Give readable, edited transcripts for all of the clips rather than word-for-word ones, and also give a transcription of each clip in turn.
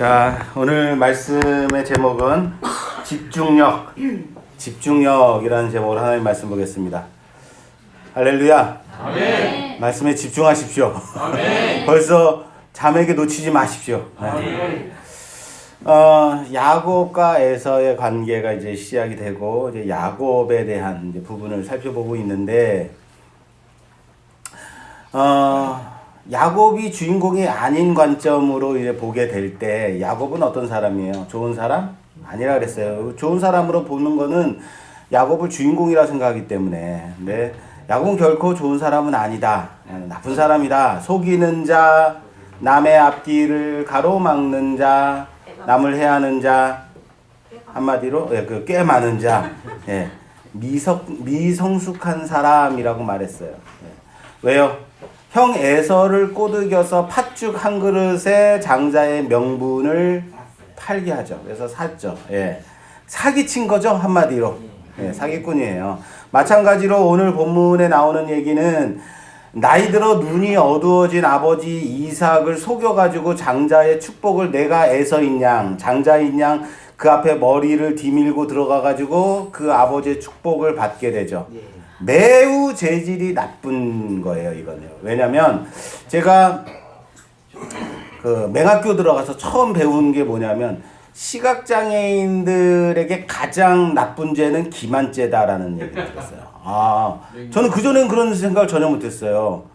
자, 오늘 말씀의 제목은 집중력이라는 제목으로 하나님 말씀 보겠습니다. 할렐루야. 아멘. 말씀에 집중하십시오. 아멘. 벌써 자매에게 놓치지 마십시오. 아멘. 야곱과 에서의 관계가 이제 시작이 되고 이제 야곱에 대한 이제 부분을 살펴보고 있는데 야곱이 주인공이 아닌 관점으로 이제 보게 될 때 야곱은 어떤 사람이에요? 좋은 사람? 아니라 그랬어요. 좋은 사람으로 보는 거는 야곱을 주인공이라 생각하기 때문에. 근데 야곱은 결코 좋은 사람은 아니다. 나쁜 사람이다. 속이는 자, 남의 앞길을 가로막는 자, 남을 해하는 자, 한마디로 꽤 많은 자, 미성숙한 사람이라고 말했어요. 왜요? 형 에서를 꼬드겨서 팥죽 한 그릇에 장자의 명분을 팔게 하죠. 그래서 샀죠. 사기친 거죠, 한마디로. 사기꾼이에요. 마찬가지로 오늘 본문에 나오는 얘기는 나이 들어 눈이 어두워진 아버지 이삭을 속여가지고 장자의 축복을 내가 에서인 양, 장자인 양 그 앞에 머리를 디밀고 들어가가지고 그 아버지의 축복을 받게 되죠. 매우 재질이 나쁜 거예요, 이거는요. 왜냐면 제가 그 맹학교 들어가서 처음 배운 게 뭐냐면 시각장애인들에게 가장 나쁜 죄는 기만죄다라는 얘기를 들었어요. 저는 그전엔 그런 생각을 전혀 못했어요.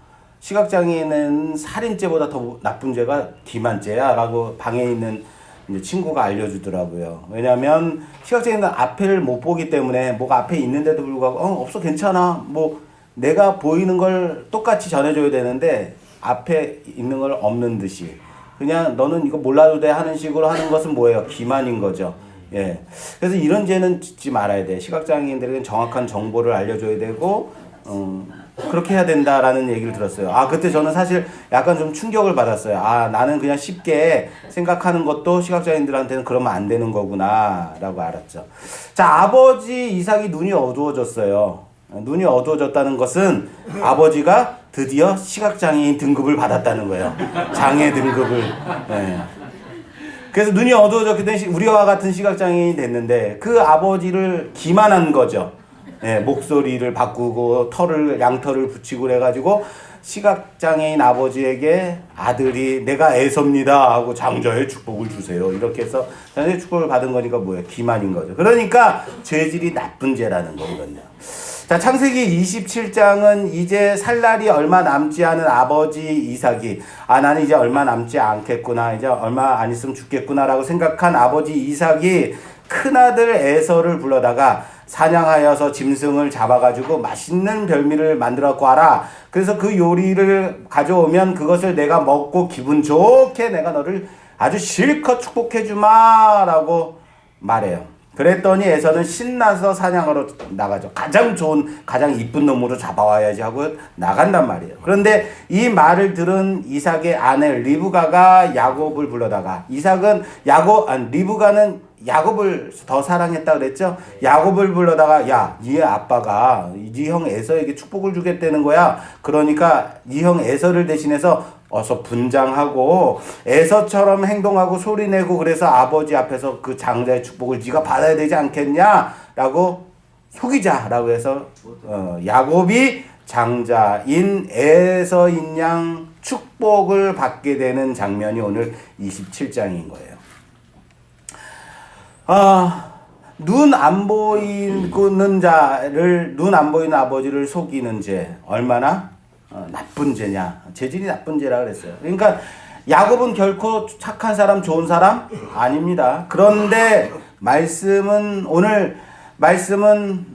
시각장애인은 살인죄보다 더 나쁜 죄가 기만죄야 라고 방에 있는 이제 친구가 알려주더라고요. 왜냐면 시각장애인은 앞을 못 보기 때문에 뭐가 앞에 있는데도 불구하고 없어 괜찮아 뭐 내가 보이는 걸 똑같이 전해줘야 되는데 앞에 있는 걸 없는 듯이 그냥 너는 이거 몰라도 돼 하는 식으로 하는 것은 뭐예요? 기만인 거죠. 그래서 이런 죄는 짓지 말아야 돼. 시각장애인들에게는 정확한 정보를 알려줘야 되고 그렇게 해야 된다라는 얘기를 들었어요. 그때 저는 사실 약간 좀 충격을 받았어요. 나는 그냥 쉽게 생각하는 것도 시각장애인들한테는 그러면 안 되는 거구나 라고 알았죠. 자, 아버지 이삭이 눈이 어두워졌어요. 눈이 어두워졌다는 것은 아버지가 드디어 시각장애인 등급을 받았다는 거예요. 장애 등급을. 그래서 눈이 어두워졌기 때문에 우리와 같은 시각장애인이 됐는데 그 아버지를 기만한 거죠. 목소리를 바꾸고 양털을 붙이고 그래가지고 시각장애인 아버지에게 아들이 내가 에서입니다 하고 장자의 축복을 주세요. 이렇게 해서 장자의 축복을 받은 거니까 뭐예요? 기만인 거죠. 그러니까 죄질이 나쁜 죄라는 거거든요. 자, 창세기 27장은 이제 살 날이 얼마 남지 않은 아버지 이삭이 나는 이제 얼마 남지 않겠구나, 이제 얼마 안 있으면 죽겠구나라고 생각한 아버지 이삭이 큰아들 에서를 불러다가 사냥하여서 짐승을 잡아가지고 맛있는 별미를 만들어 구하라. 그래서 그 요리를 가져오면 그것을 내가 먹고 기분 좋게 내가 너를 아주 실컷 축복해주마 라고 말해요. 그랬더니 에서는 신나서 사냥하러 나가죠. 가장 좋은, 가장 이쁜 놈으로 잡아와야지 하고 나간단 말이에요. 그런데 이 말을 들은 이삭의 아내 리브가가 야곱을 불러다가 리브가는 야곱을 더 사랑했다 그랬죠? 야곱을 불러다가 야, 네 아빠가 네 형 에서에게 축복을 주겠다는 거야. 그러니까 네 형 에서를 대신해서 어서 분장하고 에서처럼 행동하고 소리내고 그래서 아버지 앞에서 그 장자의 축복을 네가 받아야 되지 않겠냐? 라고 속이자라고 해서 야곱이 장자인 에서인 양 축복을 받게 되는 장면이 오늘 27장인 거예요. 눈 안 보이는 아버지를 속이는 죄 얼마나 나쁜 죄냐. 죄질이 나쁜 죄라 그랬어요. 그러니까 야곱은 결코 착한 사람, 좋은 사람 아닙니다. 그런데 오늘 말씀은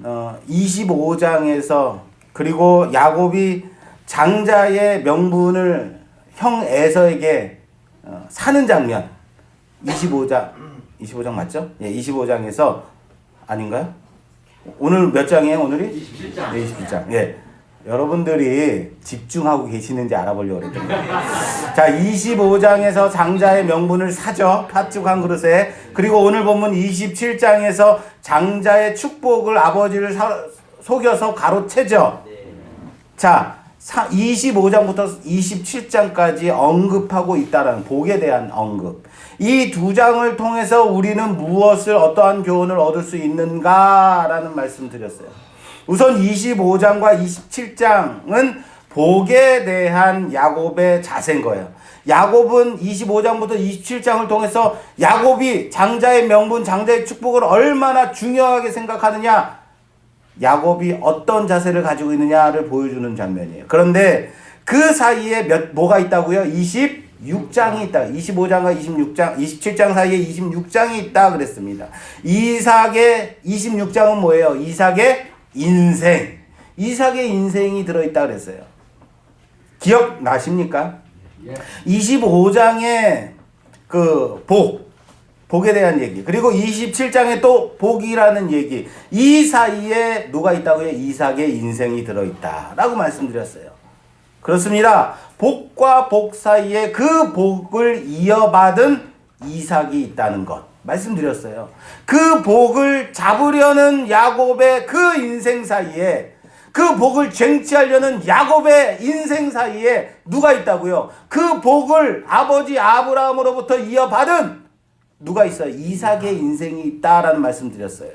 25장에서 그리고 야곱이 장자의 명분을 형 에서에게 사는 장면 25장 맞죠? 25장에서 아닌가요? 오늘 몇 장이에요? 오늘이? 27장. 네, 27장. 여러분들이 집중하고 계시는지 알아보려고 그랬더니 자, 25장에서 장자의 명분을 사죠. 팥죽 한 그릇에. 그리고 오늘 본문 27장에서 장자의 축복을 아버지를 속여서 가로채죠. 자, 25장부터 27장까지 언급하고 있다라는 복에 대한 언급. 이 두 장을 통해서 우리는 무엇을 어떠한 교훈을 얻을 수 있는가라는 말씀 드렸어요. 우선 25장과 27장은 복에 대한 야곱의 자세인 거예요. 야곱은 25장부터 27장을 통해서 야곱이 장자의 명분, 장자의 축복을 얼마나 중요하게 생각하느냐, 야곱이 어떤 자세를 가지고 있느냐를 보여주는 장면이에요. 그런데 그 사이에 뭐가 있다고요? 26장이 있다. 25장과 26장, 27장 사이에 26장이 있다 그랬습니다. 이삭의 26장은 뭐예요? 이삭의 인생. 이삭의 인생이 들어있다 그랬어요. 기억나십니까? 25장에 그 복에 대한 얘기, 그리고 27장에 또 복이라는 얘기, 이 사이에 누가 있다고요? 이삭의 인생이 들어있다라고 말씀드렸어요. 그렇습니다. 복과 복 사이에 그 복을 이어받은 이삭이 있다는 것 말씀드렸어요. 그 복을 잡으려는 야곱의 그 인생 사이에, 그 복을 쟁취하려는 야곱의 인생 사이에 누가 있다고요? 그 복을 아버지 아브라함으로부터 이어받은 누가 있어요? 이삭의 인생이 있다라는 말씀 드렸어요.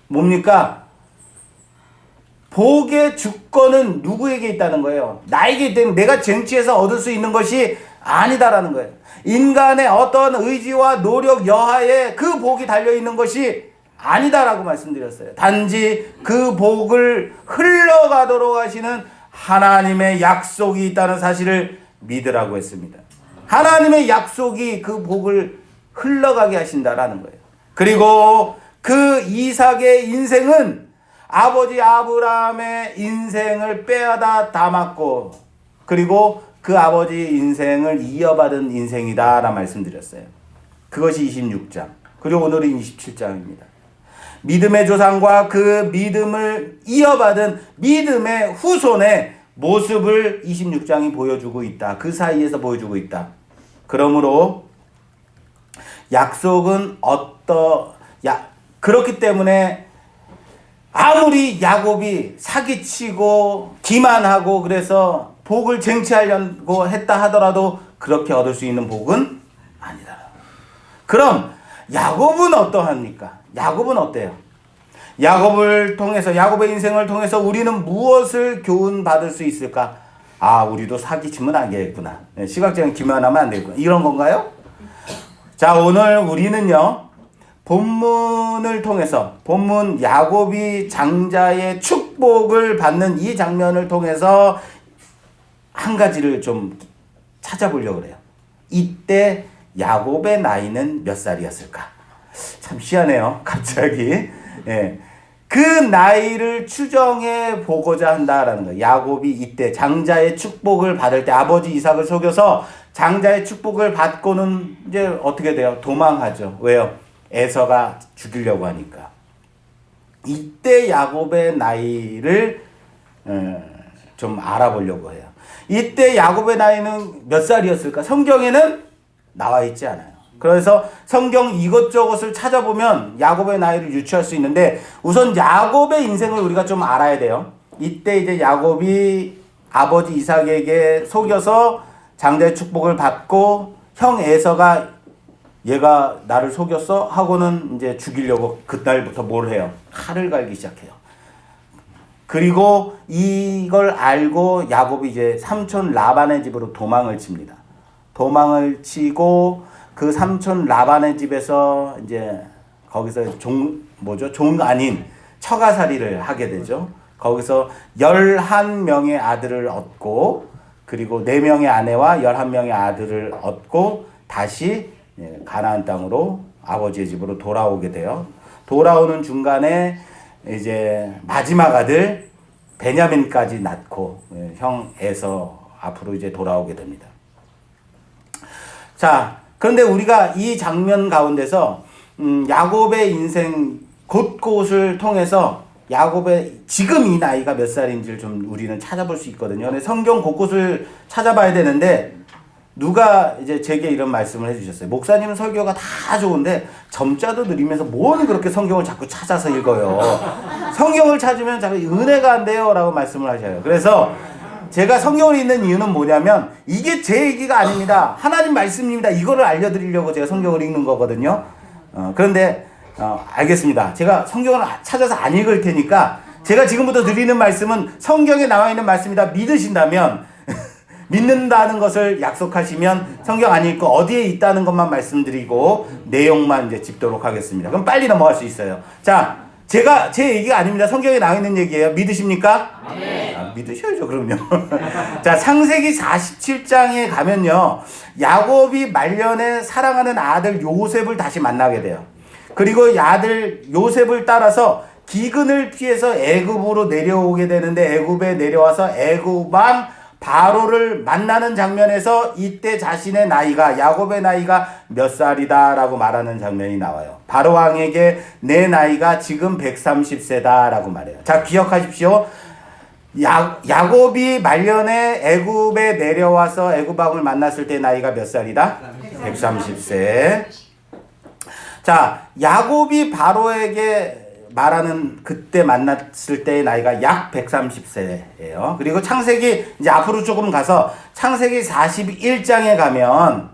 뭡니까? 복의 주권은 누구에게 있다는 거예요? 나에게 있다는, 내가 쟁취해서 얻을 수 있는 것이 아니다라는 거예요. 인간의 어떤 의지와 노력 여하에 그 복이 달려있는 것이 아니다라고 말씀드렸어요. 단지 그 복을 흘러가도록 하시는 하나님의 약속이 있다는 사실을 믿으라고 했습니다. 하나님의 약속이 그 복을 흘러가게 하신다라는 거예요. 그리고 그 이삭의 인생은 아버지 아브라함의 인생을 빼앗아 담았고, 그리고 그 아버지 인생을 이어받은 인생이다라고 말씀드렸어요. 그것이 26장. 그리고 오늘은 27장입니다. 믿음의 조상과 그 믿음을 이어받은 믿음의 후손의 모습을 26장이 보여주고 있다. 그 사이에서 보여주고 있다. 그러므로 약속은 그렇기 때문에 아무리 야곱이 사기치고 기만하고 그래서 복을 쟁취하려고 했다 하더라도 그렇게 얻을 수 있는 복은 아니다. 그럼 야곱은 어떠합니까? 야곱은 어때요? 야곱을 통해서, 야곱의 인생을 통해서 우리는 무엇을 교훈받을 수 있을까? 아, 우리도 사기치면 안 되겠구나. 시각적인 기만하면 안 되겠구나. 이런 건가요? 자, 오늘 우리는요, 본문을 통해서, 본문 야곱이 장자의 축복을 받는 이 장면을 통해서 한 가지를 좀 찾아보려고 그래요. 이때 야곱의 나이는 몇 살이었을까? 참 희한해요. 갑자기. 예. 그 나이를 추정해 보고자 한다라는 거예요. 야곱이 이때 장자의 축복을 받을 때 아버지 이삭을 속여서 장자의 축복을 받고는 이제 어떻게 돼요? 도망하죠. 왜요? 에서가 죽이려고 하니까. 이때 야곱의 나이를 좀 알아보려고 해요. 이때 야곱의 나이는 몇 살이었을까? 성경에는 나와 있지 않아요. 그래서 성경 이것저것을 찾아보면 야곱의 나이를 유추할 수 있는데, 우선 야곱의 인생을 우리가 좀 알아야 돼요. 이때 이제 야곱이 아버지 이삭에게 속여서 장자의 축복을 받고, 형 에서가 얘가 나를 속였어 하고는 이제 죽이려고 그날부터 뭘 해요? 칼을 갈기 시작해요. 그리고 이걸 알고 야곱이 이제 삼촌 라반의 집으로 도망을 칩니다. 도망을 치고 그 삼촌 라반의 집에서 이제 거기서 종 아닌 처가살이를 하게 되죠. 거기서 11명의 아들을 얻고, 그리고 4명의 아내와 11명의 아들을 얻고 다시 가나안 땅으로 아버지의 집으로 돌아오게 돼요. 돌아오는 중간에 이제 마지막 아들 베냐민까지 낳고 형 에서 앞으로 이제 돌아오게 됩니다. 자, 그런데 우리가 이 장면 가운데서 야곱의 인생 곳곳을 통해서 야곱의 지금 이 나이가 몇 살인지를 좀 우리는 찾아볼 수 있거든요. 근데 성경 곳곳을 찾아봐야 되는데, 누가 이제 제게 이런 말씀을 해주셨어요. 목사님은 설교가 다 좋은데 점자도 느리면서 뭔 그렇게 성경을 자꾸 찾아서 읽어요. 성경을 찾으면 자꾸 은혜가 안 돼요 라고 말씀을 하셔요. 그래서 제가 성경을 읽는 이유는 뭐냐면 이게 제 얘기가 아닙니다. 하나님 말씀입니다. 이거를 알려드리려고 제가 성경을 읽는 거거든요. 그런데 알겠습니다. 제가 성경을 찾아서 안 읽을 테니까 제가 지금부터 드리는 말씀은 성경에 나와 있는 말씀이다 믿으신다면 믿는다는 것을 약속하시면 성경 안 읽고 어디에 있다는 것만 말씀드리고 내용만 이제 짚도록 하겠습니다. 그럼 빨리 넘어갈 수 있어요. 자, 제 얘기가 아닙니다. 성경에 나와 있는 얘기예요. 믿으십니까? 네. 믿으셔야죠, 그럼요. 자, 창세기 47장에 가면요. 야곱이 말년에 사랑하는 아들 요셉을 다시 만나게 돼요. 그리고 아들 요셉을 따라서 기근을 피해서 애굽으로 내려오게 되는데 애굽에 내려와서 애굽 왕 바로를 만나는 장면에서 이때 자신의 나이가 야곱의 나이가 몇 살이다라고 말하는 장면이 나와요. 바로 왕에게 내 나이가 지금 130세다라고 말해요. 자, 기억하십시오. 야곱이 말년에 애굽에 내려와서 애굽 왕을 만났을 때 나이가 몇 살이다? 130세. 자, 야곱이 바로에게 말하는 그때 만났을 때의 나이가 약 130세예요. 그리고 창세기 이제 앞으로 조금 가서 창세기 41장에 가면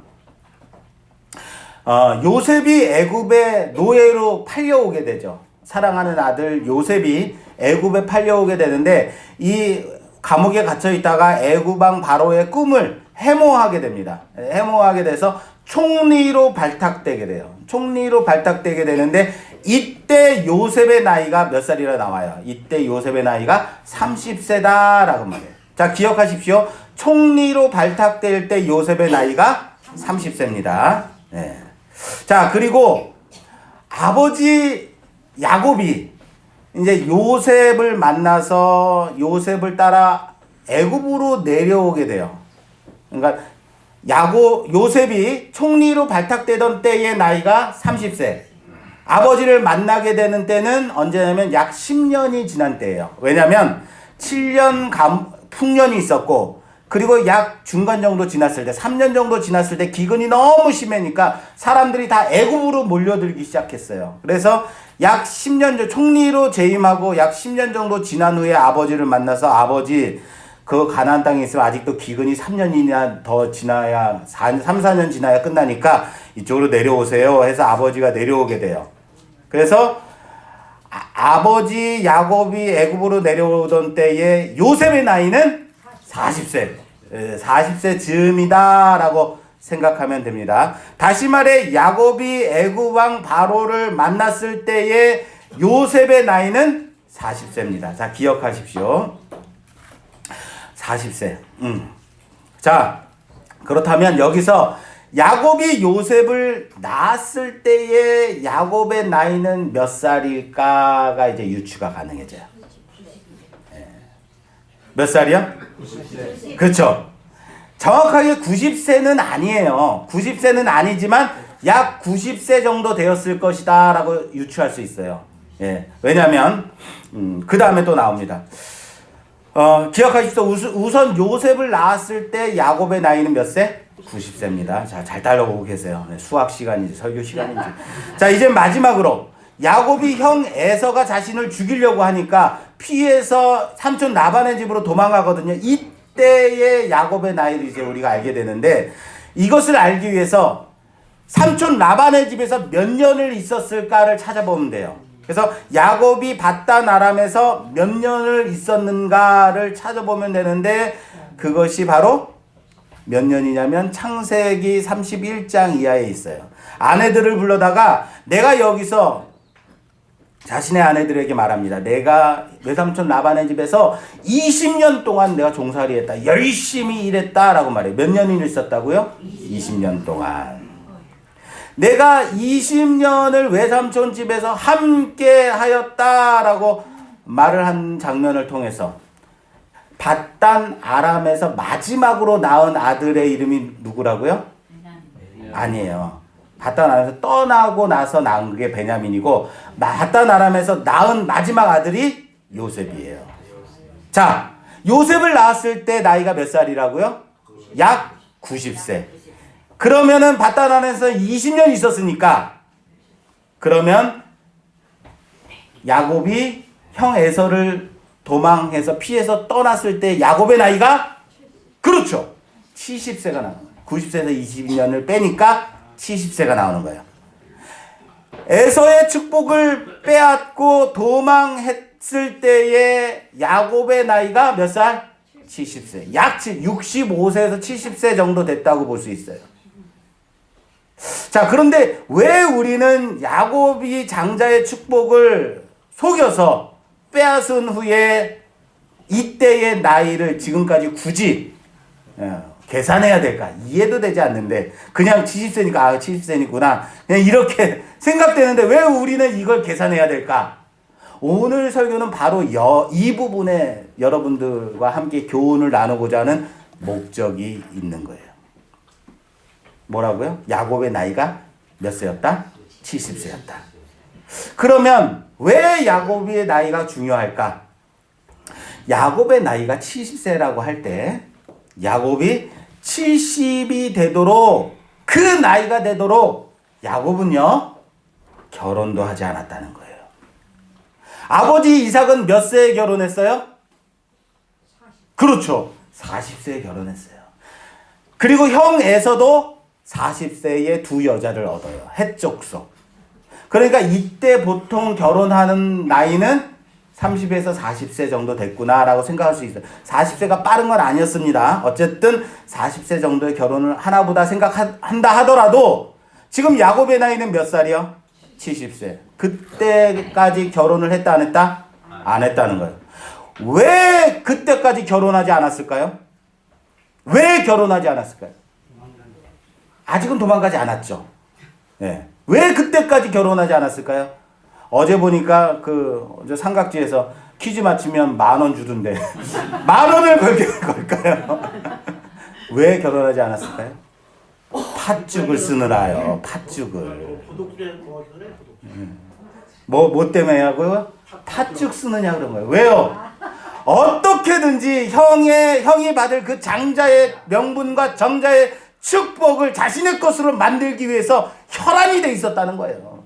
요셉이 애굽에 노예로 팔려오게 되죠. 사랑하는 아들 요셉이 애굽에 팔려오게 되는데 이 감옥에 갇혀 있다가 애굽 왕 바로의 꿈을 해모하게 됩니다. 해모하게 돼서 총리로 발탁되게 돼요. 총리로 발탁되게 되는데 이때 요셉의 나이가 몇 살이라 나와요. 이때 요셉의 나이가 30세다라고 말해요. 자, 기억하십시오. 총리로 발탁될 때 요셉의 나이가 30세입니다. 네. 자, 그리고 아버지 야곱이 이제 요셉을 만나서 요셉을 따라 애굽으로 내려오게 돼요. 그러니까 요셉이 총리로 발탁되던 때의 나이가 30세. 아버지를 만나게 되는 때는 언제냐면 약 10년이 지난 때예요. 왜냐면 7년 풍년이 있었고 그리고 약 중간 정도 지났을 때 3년 정도 지났을 때 기근이 너무 심하니까 사람들이 다 애굽으로 몰려들기 시작했어요. 그래서 약 10년 전 총리로 재임하고 약 10년 정도 지난 후에 아버지를 만나서 아버지 그 가나안 땅에 있으면 아직도 기근이 3년이나 더 지나야 3, 4년 지나야 끝나니까 이쪽으로 내려오세요 해서 아버지가 내려오게 돼요. 그래서 아버지 야곱이 애굽으로 내려오던 때에 요셉의 나이는 40세 40세 즈음이다라고 생각하면 됩니다. 다시 말해 야곱이 애굽 왕 바로를 만났을 때에 요셉의 나이는 40세입니다. 자, 기억하십시오. 40세. 자, 그렇다면 여기서 야곱이 요셉을 낳았을 때의 야곱의 나이는 몇 살일까가 이제 유추가 가능해져요. 몇 살이요? 90세. 그렇죠. 정확하게 90세는 아니에요. 90세는 아니지만 약 90세 정도 되었을 것이다 라고 유추할 수 있어요. 예. 왜냐면 그 다음에 또 나옵니다. 기억하십시오. 우선 요셉을 낳았을 때 야곱의 나이는 몇 세? 90세입니다. 자, 잘 따라오고 계세요. 네, 수학 시간인지 설교 시간인지. 자, 이제 마지막으로 야곱이 형 에서가 자신을 죽이려고 하니까 피해서 삼촌 라반의 집으로 도망가거든요. 이때의 야곱의 나이를 이제 우리가 알게 되는데 이것을 알기 위해서 삼촌 라반의 집에서 몇 년을 있었을까를 찾아보면 돼요. 그래서 야곱이 바단 아람에서 몇 년을 있었는가를 찾아보면 되는데 그것이 바로 몇 년이냐면 창세기 31장 이하에 있어요. 아내들을 불러다가 내가 여기서 자신의 아내들에게 말합니다. 내가 외삼촌 라반의 집에서 20년 동안 내가 종살이 했다. 열심히 일했다라고 말해요. 몇 년을 있었다고요? 20년 동안. 내가 20년을 외삼촌 집에서 함께 하였다라고 말을 한 장면을 통해서 바단 아람에서 마지막으로 낳은 아들의 이름이 누구라고요? 아니에요. 바단 아람에서 떠나고 나서 낳은 게 베냐민이고 바단 아람에서 낳은 마지막 아들이 요셉이에요. 자, 요셉을 낳았을 때 나이가 몇 살이라고요? 약 90세. 그러면은 바단 아람에서 20년 있었으니까 그러면 야곱이 형 에서를 도망해서 피해서 떠났을 때 야곱의 나이가 그렇죠. 70세가 나오는 거예요. 90세에서 20년을 빼니까 70세가 나오는 거예요. 에서의 축복을 빼앗고 도망했을 때의 야곱의 나이가 몇 살? 70세. 약 65세에서 70세 정도 됐다고 볼 수 있어요. 자, 그런데 왜 우리는 야곱이 장자의 축복을 속여서 빼앗은 후에 이때의 나이를 지금까지 굳이 계산해야 될까? 이해도 되지 않는데 그냥 70세니까 70세니구나 그냥 이렇게 생각되는데 왜 우리는 이걸 계산해야 될까? 오늘 설교는 바로 이 부분에 여러분들과 함께 교훈을 나누고자 하는 목적이 있는 거예요. 뭐라고요? 야곱의 나이가 몇 세였다? 70세였다. 그러면 왜 야곱의 나이가 중요할까? 야곱의 나이가 70세라고 할 때 야곱이 70이 되도록 그 나이가 되도록 야곱은요 결혼도 하지 않았다는 거예요. 아버지 이삭은 몇 세에 결혼했어요? 그렇죠. 40세에 결혼했어요. 그리고 형 에서도 40세에 두 여자를 얻어요. 헷족속. 그러니까 이때 보통 결혼하는 나이는 30에서 40세 정도 됐구나라고 생각할 수 있어요. 40세가 빠른 건 아니었습니다. 어쨌든 40세 정도의 결혼을 하나보다 생각한다 하더라도 지금 야곱의 나이는 몇 살이요? 70세. 그때까지 결혼을 했다 안 했다? 안 했다는 거예요. 왜 그때까지 결혼하지 않았을까요? 왜 결혼하지 않았을까요? 아직은 도망가지 않았죠. 네. 왜 그때까지 결혼하지 않았을까요? 어제 보니까 저 삼각지에서 퀴즈 맞히면 10,000원 주던데 10,000원을 걸까요? 왜 결혼하지 않았을까요? 팥죽을 쓰느라요. 팥죽을. 뭐 때문에 하고요? 팥죽 쓰느냐 그런 거예요. 왜요? 어떻게든지 형이 받을 그 장자의 명분과 정자의 축복을 자신의 것으로 만들기 위해서 혈안이 돼 있었다는 거예요.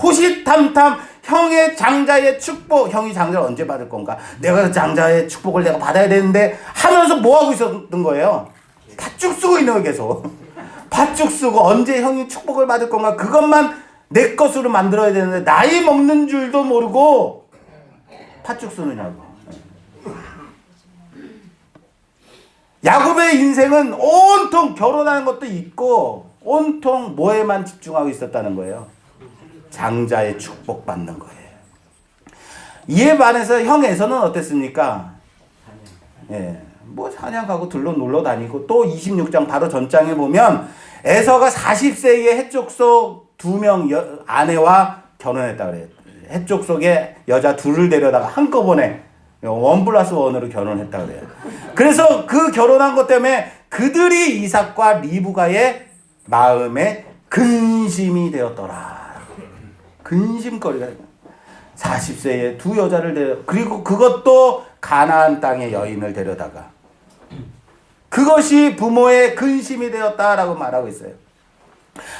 호시탐탐 형의 장자의 축복, 형이 장자를 언제 받을 건가? 내가 장자의 축복을 내가 받아야 되는데 하면서 뭐 하고 있었던 거예요? 팥죽 쓰고 있는 거예요, 계속. 팥죽 쓰고 언제 형이 축복을 받을 건가? 그것만 내 것으로 만들어야 되는데 나이 먹는 줄도 모르고 팥죽 쓰느냐고. 야곱의 인생은 온통 결혼하는 것도 있고 온통 뭐에만 집중하고 있었다는 거예요. 장자의 축복받는 거예요. 이에 반해서 형 에서는 어땠습니까? 사냥 가고 들러 놀러 다니고 또 26장 바로 전장에 보면 에서가 40세의 헷족속 2명 아내와 결혼했다 그래요. 헷족속에 여자 둘을 데려다가 한꺼번에 1+1으로 결혼했다 그래요. 그래서 그 결혼한 것 때문에 그들이 이삭과 리브가의 마음에 근심이 되었더라. 근심거리가 40세에 두 여자를 그리고 그것도 가나안 땅의 여인을 데려다가 그것이 부모의 근심이 되었다라고 말하고 있어요.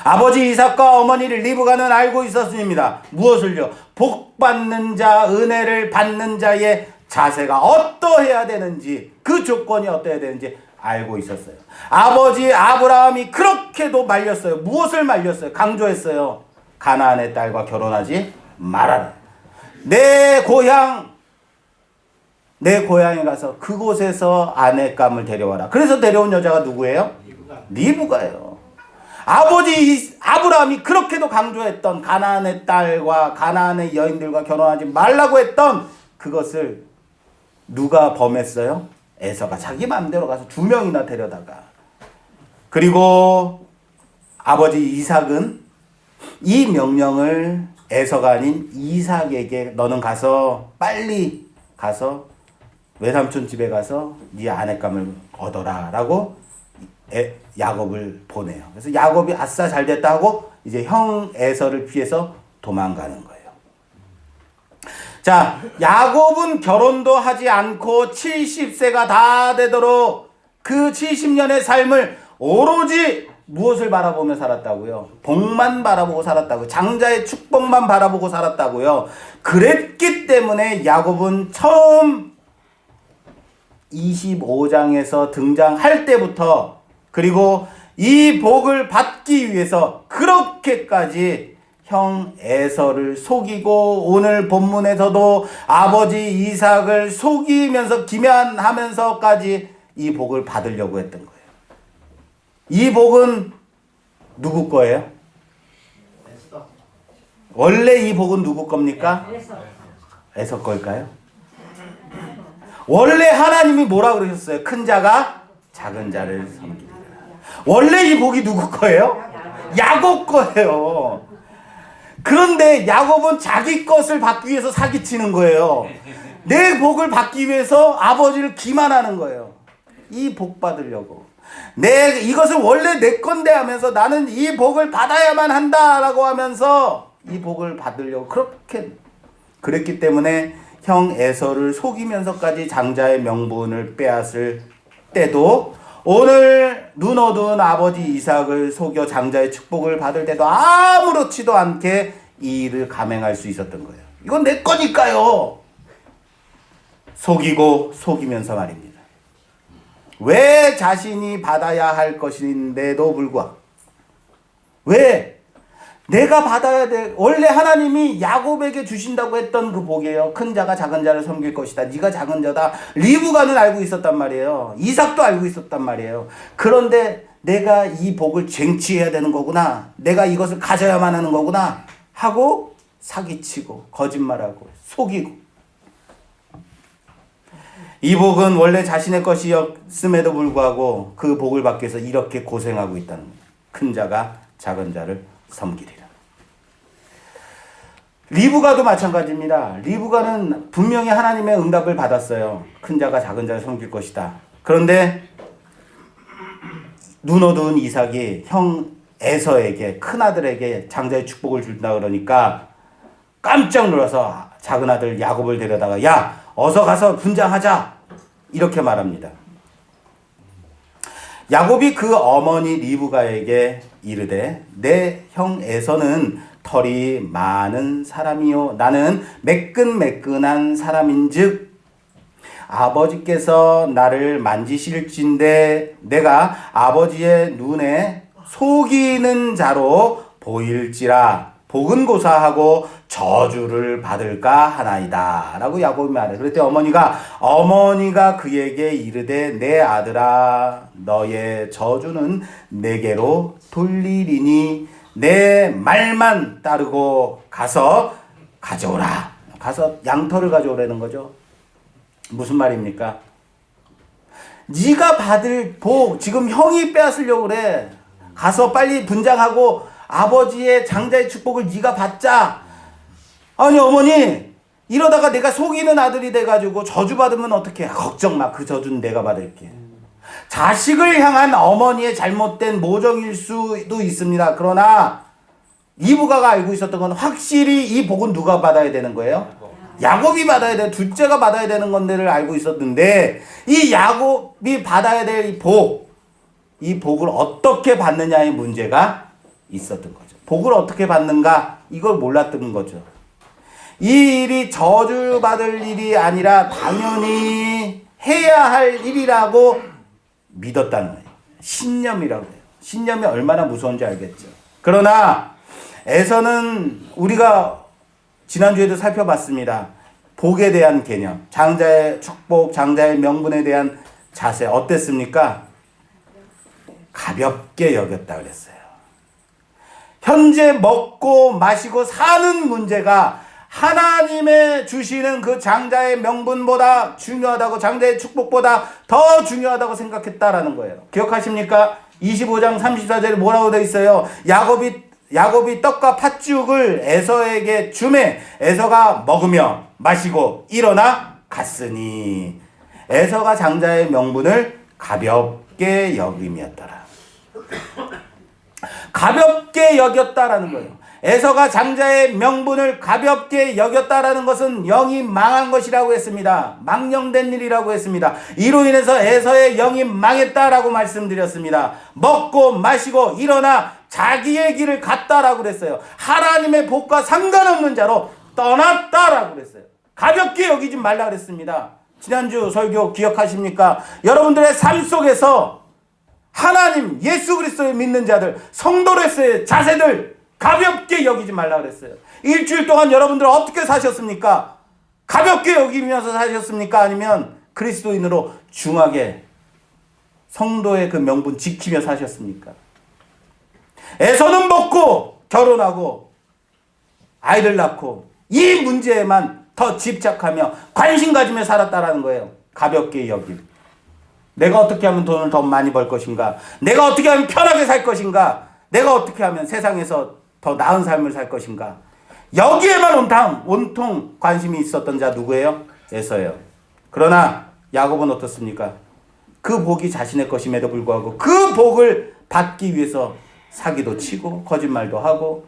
아버지 이삭과 어머니 리브가는 알고 있었습니다. 무엇을요? 복 받는 자, 은혜를 받는 자의 자세가 어떠해야 되는지, 그 조건이 어떠해야 되는지 알고 있었어요. 아버지 아브라함이 그렇게도 말렸어요. 무엇을 말렸어요? 강조했어요. 가나안의 딸과 결혼하지 말아라. 내 고향에 가서 그곳에서 아내감을 데려와라. 그래서 데려온 여자가 누구예요? 리브가예요. 아버지 아브라함이 그렇게도 강조했던 가나안의 딸과 가나안의 여인들과 결혼하지 말라고 했던 그것을 누가 범했어요? 에서가 자기 마음대로 가서 2명이나 데려다가. 그리고 아버지 이삭은 이 명령을 에서가 아닌 이삭에게 너는 가서 빨리 가서 외삼촌 집에 가서 네 아내감을 얻어라 라고 야곱을 보내요. 그래서 야곱이 아싸 잘됐다 하고 이제 형 에서를 피해서 도망가는 거예요. 자, 야곱은 결혼도 하지 않고 70세가 다 되도록 그 70년의 삶을 오로지 무엇을 바라보며 살았다고요? 복만 바라보고 살았다고요. 장자의 축복만 바라보고 살았다고요. 그랬기 때문에 야곱은 처음 25장에서 등장할 때부터 그리고 이 복을 받기 위해서 그렇게까지 형 에서를 속이고 오늘 본문에서도 아버지 이삭을 속이면서 기면하면서까지 이 복을 받으려고 했던 거예요. 이 복은 누구 거예요? 원래 이 복은 누구 겁니까? 에서 걸까요? 원래 하나님이 뭐라 그러셨어요? 큰 자가 작은 자를 섬기리라. 원래 이 복이 누구 거예요? 야곱 거예요. 그런데 야곱은 자기 것을 받기 위해서 사기치는 거예요. 내 복을 받기 위해서 아버지를 기만하는 거예요. 이 복 받으려고. 이것을 원래 내 건데 하면서 나는 이 복을 받아야만 한다라고 하면서 이 복을 받으려고 그렇게 그랬기 때문에 형 에서를 속이면서까지 장자의 명분을 빼앗을 때도 오늘 눈 어두운 아버지 이삭을 속여 장자의 축복을 받을 때도 아무렇지도 않게 이 일을 감행할 수 있었던 거예요. 이건 내 거니까요. 속이고 속이면서 말입니다. 왜 자신이 받아야 할 것인데도 불구하고 왜 내가 받아야 돼. 원래 하나님이 야곱에게 주신다고 했던 그 복이에요. 큰 자가 작은 자를 섬길 것이다. 네가 작은 자다. 리브가는 알고 있었단 말이에요. 이삭도 알고 있었단 말이에요. 그런데 내가 이 복을 쟁취해야 되는 거구나. 내가 이것을 가져야만 하는 거구나 하고 사기치고 거짓말하고 속이고 이 복은 원래 자신의 것이었음에도 불구하고 그 복을 받기 위해서 이렇게 고생하고 있다는 거예요. 큰 자가 작은 자를 섬기리라. 리브가도 마찬가지입니다. 리브가는 분명히 하나님의 응답을 받았어요. 큰 자가 작은 자를 섬길 것이다. 그런데 눈 어두운 이삭이 형 에서에게 큰아들에게 장자의 축복을 준다 그러니까 깜짝 놀라서 작은 아들 야곱을 데려다가 야 어서 가서 분장하자 이렇게 말합니다. 야곱이 그 어머니 리브가에게 이르되 내 형 에서는 털이 많은 사람이요 나는 매끈매끈한 사람인즉 아버지께서 나를 만지실진데 내가 아버지의 눈에 속이는 자로 보일지라 복은 고사하고 저주를 받을까 하나이다 라고 야곱이 말해. 그랬더니 어머니가 그에게 이르되 내 아들아 너의 저주는 내게로 돌리리니 내 말만 따르고 가서 가져오라. 가서 양털을 가져오라는 거죠. 무슨 말입니까? 네가 받을 복 지금 형이 빼앗으려고 그래. 가서 빨리 분장하고 아버지의 장자의 축복을 네가 받자. 아니 어머니 이러다가 내가 속이는 아들이 돼가지고 저주받으면 어떡해. 걱정 마. 그 저주는 내가 받을게. 자식을 향한 어머니의 잘못된 모정일 수도 있습니다. 그러나 리브가가 알고 있었던 건 확실히 이 복은 누가 받아야 되는 거예요? 야곱이 받아야 돼. 둘째가 받아야 되는 건데를 알고 있었는데 이 야곱이 받아야 될 이 복을 어떻게 받느냐의 문제가 있었던 거죠. 복을 어떻게 받는가 이걸 몰랐던 거죠. 이 일이 저주받을 일이 아니라 당연히 해야 할 일이라고 믿었다는 거예요. 신념이라고 해요. 신념이 얼마나 무서운지 알겠죠. 그러나 에서는 우리가 지난주에도 살펴봤습니다. 복에 대한 개념, 장자의 축복, 장자의 명분에 대한 자세 어땠습니까? 가볍게 여겼다 그랬어요. 현재 먹고 마시고 사는 문제가 하나님의 주시는 그 장자의 명분보다 중요하다고 장자의 축복보다 더 중요하다고 생각했다라는 거예요. 기억하십니까? 25장 34절에 뭐라고 되어 있어요? 야곱이 떡과 팥죽을 에서에게 주매 에서가 먹으며 마시고 일어나 갔으니 에서가 장자의 명분을 가볍게 여김이었더라. 가볍게 여겼다라는 거예요. 에서가 장자의 명분을 가볍게 여겼다라는 것은 영이 망한 것이라고 했습니다. 망령된 일이라고 했습니다. 이로 인해서 에서의 영이 망했다라고 말씀드렸습니다. 먹고 마시고 일어나 자기의 길을 갔다라고 그랬어요. 하나님의 복과 상관없는 자로 떠났다라고 그랬어요. 가볍게 여기지 말라 그랬습니다. 지난주 설교 기억하십니까? 여러분들의 삶 속에서 하나님, 예수 그리스도를 믿는 자들, 성도로서의 자세들 가볍게 여기지 말라 그랬어요. 일주일 동안 여러분들 어떻게 사셨습니까? 가볍게 여기면서 사셨습니까? 아니면 그리스도인으로 중하게 성도의 그 명분 지키며 사셨습니까? 에서는 먹고 결혼하고 아이를 낳고 이 문제에만 더 집착하며 관심 가지며 살았다라는 거예요. 가볍게 여김. 내가 어떻게 하면 돈을 더 많이 벌 것인가? 내가 어떻게 하면 편하게 살 것인가? 내가 어떻게 하면 세상에서 더 나은 삶을 살 것인가? 여기에만 온통 관심이 있었던 자 누구예요? 에서예요. 그러나 야곱은 어떻습니까? 그 복이 자신의 것임에도 불구하고 그 복을 받기 위해서 사기도 치고 거짓말도 하고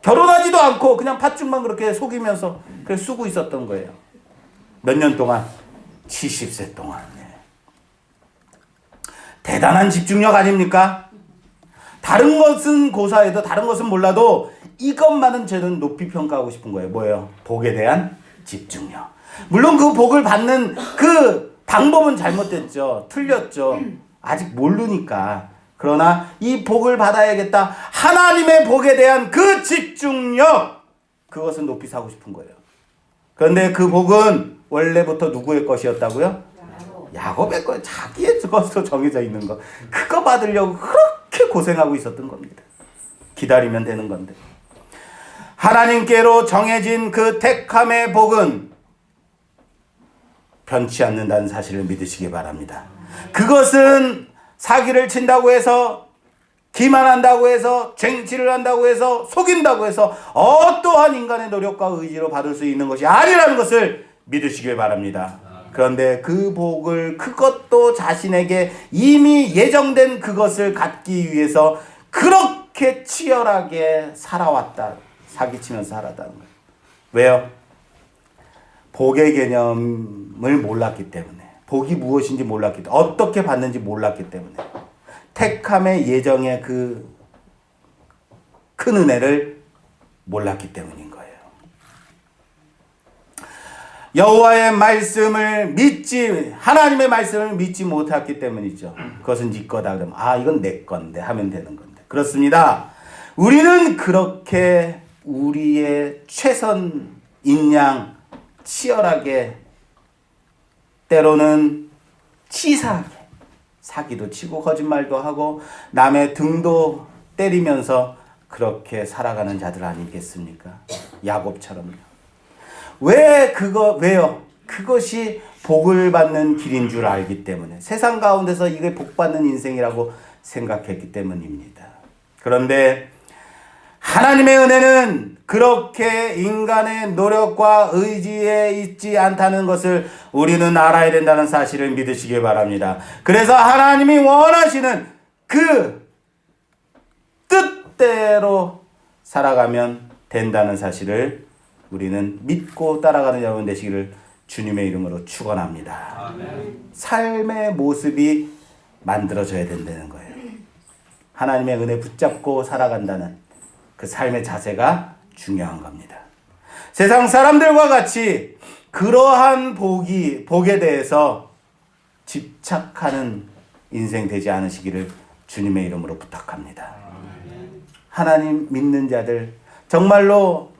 결혼하지도 않고 그냥 팥죽만 그렇게 속이면서 그래 쓰고 있었던 거예요. 몇 년 동안? 70세 동안. 대단한 집중력 아닙니까? 다른 것은 고사해도 다른 것은 몰라도 이것만은 저는 높이 평가하고 싶은 거예요. 뭐예요? 복에 대한 집중력. 물론 그 복을 받는 그 방법은 잘못됐죠. 틀렸죠. 아직 모르니까. 그러나 이 복을 받아야겠다. 하나님의 복에 대한 그 집중력. 그것은 높이 사고 싶은 거예요. 그런데 그 복은 원래부터 누구의 것이었다고요? 야곱의 거, 자기의 것으로 정해져 있는 거. 그거 받으려고 그렇게 고생하고 있었던 겁니다. 기다리면 되는 건데. 하나님께로 정해진 그 택함의 복은 변치 않는다는 사실을 믿으시기 바랍니다. 그것은 사기를 친다고 해서, 기만한다고 해서, 쟁취를 한다고 해서, 속인다고 해서 어떠한 인간의 노력과 의지로 받을 수 있는 것이 아니라는 것을 믿으시길 바랍니다. 그런데 그 복을, 그것도 자신에게 이미 예정된 그것을 갖기 위해서 그렇게 치열하게 살아왔다. 사기치면서 살았다는 거예요. 왜요? 복의 개념을 몰랐기 때문에. 복이 무엇인지 몰랐기 때문에. 어떻게 받는지 몰랐기 때문에. 택함의 예정의 그 큰 은혜를 몰랐기 때문인 거예요. 여호와의 말씀을 믿지, 하나님의 말씀을 믿지 못했기 때문이죠. 그것은 네 거다 그러면 이건 내 건데 하면 되는 건데. 그렇습니다. 우리는 그렇게 우리의 최선인 양 치열하게 때로는 치사하게 사기도 치고 거짓말도 하고 남의 등도 때리면서 그렇게 살아가는 자들 아니겠습니까? 야곱처럼요. 왜요? 그것이 복을 받는 길인 줄 알기 때문에, 세상 가운데서 이게 복 받는 인생이라고 생각했기 때문입니다. 그런데 하나님의 은혜는 그렇게 인간의 노력과 의지에 있지 않다는 것을 우리는 알아야 된다는 사실을 믿으시기 바랍니다. 그래서 하나님이 원하시는 그 뜻대로 살아가면 된다는 사실을 우리는 믿고 따라가는 여러분 되시기를 주님의 이름으로 축원합니다. 아멘. 삶의 모습이 만들어져야 된다는 거예요. 하나님의 은혜 붙잡고 살아간다는 그 삶의 자세가 중요한 겁니다. 세상 사람들과 같이 그러한 복에 대해서 집착하는 인생 되지 않으시기를 주님의 이름으로 부탁합니다. 하나님 믿는 자들, 정말로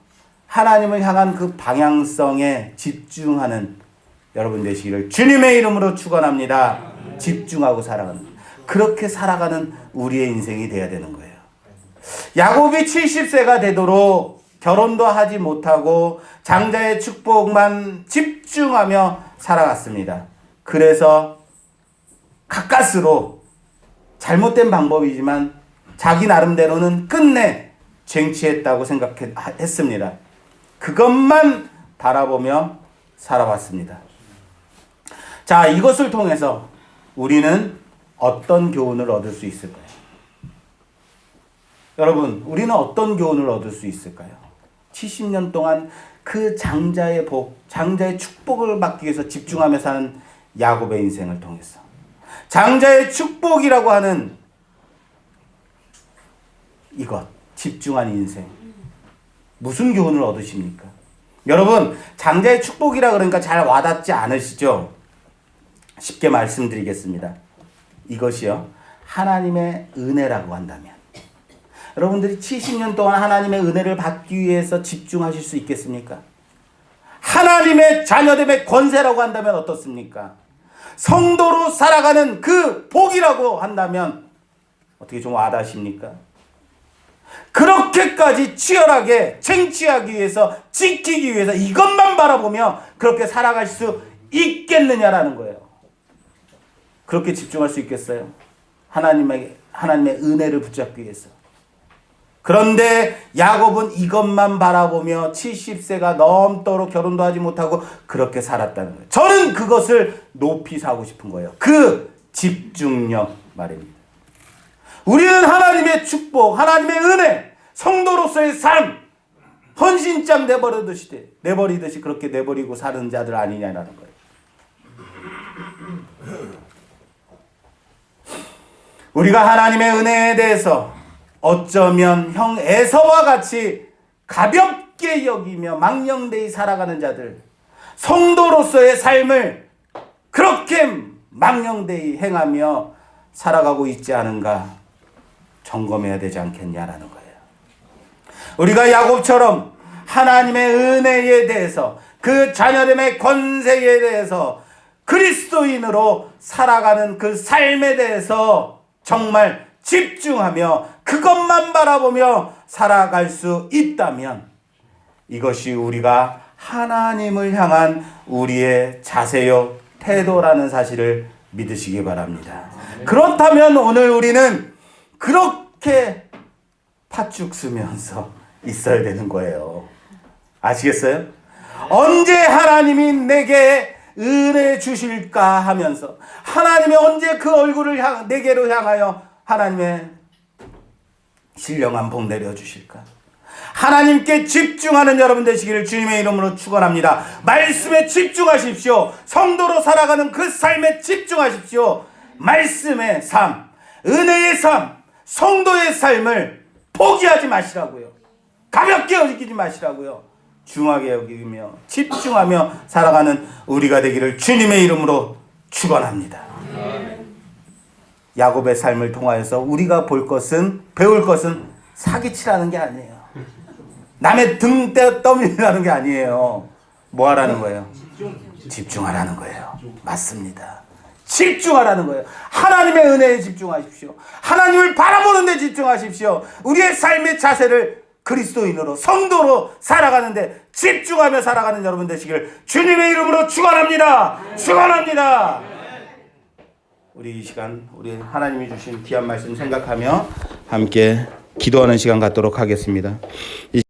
하나님을 향한 그 방향성에 집중하는 여러분 되시기를 주님의 이름으로 축원합니다. 집중하고 살아가는, 그렇게 살아가는 우리의 인생이 돼야 되는 거예요. 야곱이 70세가 되도록 결혼도 하지 못하고 장자의 축복만 집중하며 살아갔습니다. 그래서 가까스로 잘못된 방법이지만 자기 나름대로는 끝내 쟁취했다고 생각했습니다. 그것만 바라보며 살아왔습니다. 자, 이것을 통해서 우리는 어떤 교훈을 얻을 수 있을까요? 여러분, 우리는 어떤 교훈을 얻을 수 있을까요? 70년 동안 그 장자의 복, 장자의 축복을 받기 위해서 집중하며 사는 야곱의 인생을 통해서 장자의 축복이라고 하는 이것, 집중한 인생, 무슨 교훈을 얻으십니까? 여러분, 장자의 축복이라 그러니까 잘 와닿지 않으시죠? 쉽게 말씀드리겠습니다. 이것이요, 하나님의 은혜라고 한다면, 여러분들이 70년 동안 하나님의 은혜를 받기 위해서 집중하실 수 있겠습니까? 하나님의 자녀됨의 권세라고 한다면 어떻습니까? 성도로 살아가는 그 복이라고 한다면 어떻게 좀 와닿으십니까? 그렇게까지 치열하게 쟁취하기 위해서, 지키기 위해서 이것만 바라보며 그렇게 살아갈 수 있겠느냐라는 거예요. 그렇게 집중할 수 있겠어요? 하나님의 은혜를 붙잡기 위해서. 그런데 야곱은 이것만 바라보며 70세가 넘도록 결혼도 하지 못하고 그렇게 살았다는 거예요. 저는 그것을 높이 사고 싶은 거예요. 그 집중력 말입니다. 우리는 하나님의 축복, 하나님의 은혜, 성도로서의 삶, 헌신장 내버리듯이 그렇게 내버리고 사는 자들 아니냐라는 거예요. 우리가 하나님의 은혜에 대해서 어쩌면 형 에서와 같이 가볍게 여기며 망령되이 살아가는 자들, 성도로서의 삶을 그렇게 망령되이 행하며 살아가고 있지 않은가 점검해야 되지 않겠냐라는 거예요. 우리가 야곱처럼 하나님의 은혜에 대해서, 그 자녀됨의 권세에 대해서, 그리스도인으로 살아가는 그 삶에 대해서 정말 집중하며 그것만 바라보며 살아갈 수 있다면 이것이 우리가 하나님을 향한 우리의 자세요, 태도라는 사실을 믿으시기 바랍니다. 그렇다면 오늘 우리는 그렇게 팥죽 쓰면서 있어야 되는 거예요. 아시겠어요? 언제 하나님이 내게 은혜 주실까 하면서, 하나님이 언제 그 얼굴을 내게로 향하여 하나님의 신령한 복 내려주실까? 하나님께 집중하는 여러분 되시기를 주님의 이름으로 축원합니다. 말씀에 집중하십시오. 성도로 살아가는 그 삶에 집중하십시오. 말씀의 삶, 은혜의 삶, 성도의 삶을 포기하지 마시라고요. 가볍게 여기지 마시라고요. 중하게 여기며 집중하며 살아가는 우리가 되기를 주님의 이름으로 축원합니다. 야곱의 삶을 통하여서 우리가 배울 것은 사기치라는 게 아니에요. 남의 등 떠밀라는 게 아니에요. 뭐 하라는 거예요? 집중하라는 거예요. 맞습니다. 집중하라는 거예요. 하나님의 은혜에 집중하십시오. 하나님을 바라보는 데 집중하십시오. 우리의 삶의 자세를 그리스도인으로, 성도로 살아가는데 집중하며 살아가는 여러분 되시기를 주님의 이름으로 축원합니다. 축원합니다. 우리 이 시간, 우리 하나님이 주신 귀한 말씀 생각하며 함께 기도하는 시간 갖도록 하겠습니다. 이